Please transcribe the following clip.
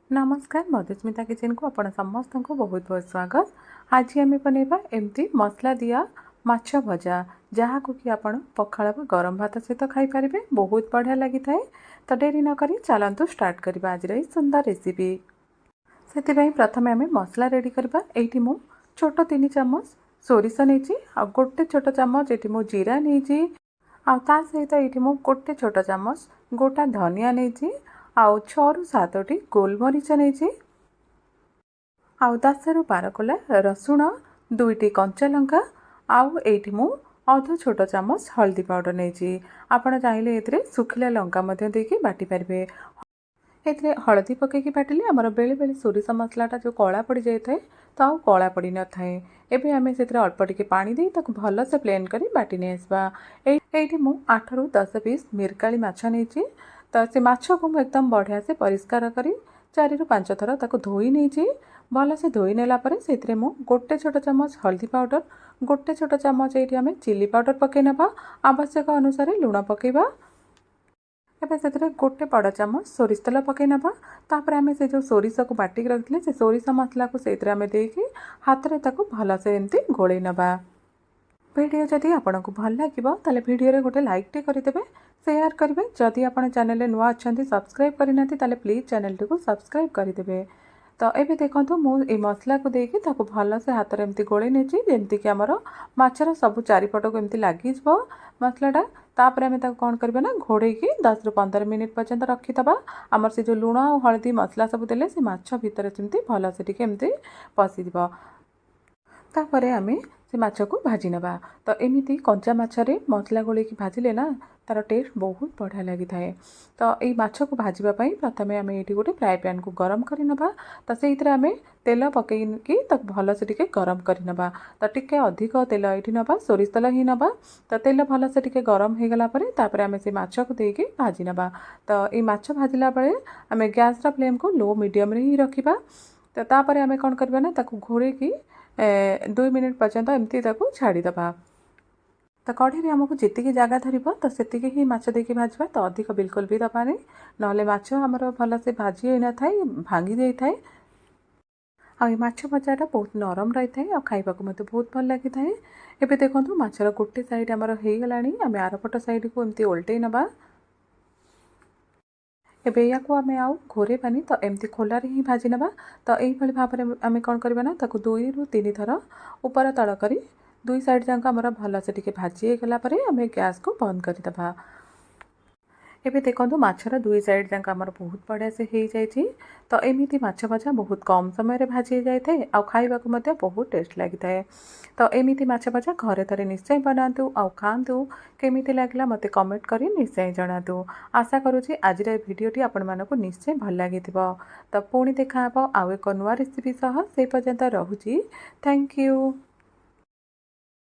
नमस्कार मधुस्मिता किचन को आपण समस्त को बहुत बहुत स्वागत। आज आम बनवा एमती मसला दिया माछ भजा जहाँ को कि आपण पखाल गरम भात सहित खाई पारे बहुत बढ़िया लगी थाए। तो डेरी न करी चलतु स्टार्ट करवा आज सुंदर रेसिपी। से प्रथम आम मसला रेडी करवा। ये मु छोट 3 चामच सोरिष नहीं आ गोटे छोट चामच ये मु जीरा नहीं आ सहित ये मु गोटे छोट चामच गोटा धनिया नहीं आउ 6 ରୁ 7ଟି गोलमरीच नहीं आउ 10 ରୁ 12 कोला रसुण 2टी कंचा लंका आउ एठी मु अध छोट चामच हल्दी पाउडर नहीं आपण चाहिए ए सुखिला लंका देकी बाटी पारे। ए हलदी पकईकी बाटिले आमर बेले बेले सोरिष मसलाटा जो कला पड़ जाए तो आउ कला पड़ न थाए। एबे आमे से अल्प टिके पानी दे ताकू भल से प्लेन करी बाटी नहीं आसवा। एठी मु 8 ରୁ 10 पीस मिरकाली माछ नहीं तो से माछ को मुझे एकदम बढ़िया से परिष्कार करी 4 ରୁ 5 थर ताको धोई नहीं भल से धोई नेला परे से मु गोटे छोट चामच हल्दी पाउडर गोटे छोट चामच ये आम चिली पाउडर पकई नवा आवश्यक अनुसार लुण पकईबा। एबे से गोटे बड़ चामच सोरिष तेल पकई नवा। तापर आम से जो सोरिष को बाटिक रखिले से सोरिष मसला को से देकी हाथ में ताको भल से एमती गोले नवा। वीडियो जदि आपको भल लगे ताले वीडियो गोटे लाइक टे करदेवे शेयर करेंगे। जदि आप चैनल नुआ अच्छा सब्सक्राइब करना ताले प्लीज चैनल टी सब्सक्राइब करदेवे। तो ये देखो मुझे मसला को देकी ताको भल से हाथ में एमती गोले नहीं जमती कि आमर माछर सब चारिपट को एमती लगी मसलाटा। तापर आम कौन करबे ना घोड़े 10 ରୁ 15 मिनिट पर्यंत रखीदबा। आमर से जो लुण और हलदी मसला सब देले से माछ भितर सेमती भल से टिके एमती पशिदिबो। तापर आम से माछ को भाजी नवा। तो एमती कंचा माछरे मसला गोल भाजिले ना तार टेस्ट बहुत बढ़िया लगी थाए। तो ये माछ को भाजवाई प्रथम आम ये गोटे फ्राए पैन को गरम कर नवा। तो से आम तेल पकईकी भल से टिके गरम कर नवा। तो टिके अधिक तेल ये नवा सोरिष तेल ही नवा। तो तेल भल से टिके गरम हो गला परे तापर आम से माछ को देके भाजी नवा। तो ये माछ भाजिला बेले आम गैस रा फ्लेम को लो मीडियम रे ही रखिबा। तो तापर आम कौन करबा ना ताको घोड़ेकी 2 मिनिट पर्यंत एमती ताको छाड़ीदबा। तो कढ़ी आमको जी जगह धर तो से ही माछ देकी भाजवा। तो अधिक बिल्कुल भी दबानी ना माछ आमर भल से भाजी होना थाए भांगी दे थाए। आ माछ भजाटा बहुत नरम रही थाए और खाइबा को मत बहुत भल लगी थाए। एबे देखो माछर गोटे साइड आमर हो गलानी आम आरपट साइड को एमती ओल्टे नवा। एबे या को आम आउ घोरेबानी तो एमती खोलार ही भाजी नवा। तो यही भाव में आम कौन करबा ना ताको 2 ରୁ 3 थर ऊपर तल करी 2 साइड जाक आमर भल से टिके भाजी गला परे आम गैस को बंद करदबा। एबे देखो माछर 2 साइड जाक आमर बहुत बढ़िया से हो जाए। तो एमती माछ भजा बहुत कम समय भाजी जाए आ खाइबा को मध्य बहुत टेस्ट लगी थाए। तो एमती माछ भजा घरे थरे निश्चय बनातु आ खातु केमिति लागला मते कमेंट करी निश्चय जणातु। आशा करूची आज भिडियोटी आपण मानकु निश्चय भल लगी। तो पुणी देखा आउ एक नुआ रेसिपी सह से पर्यंत रहुची। Thank you.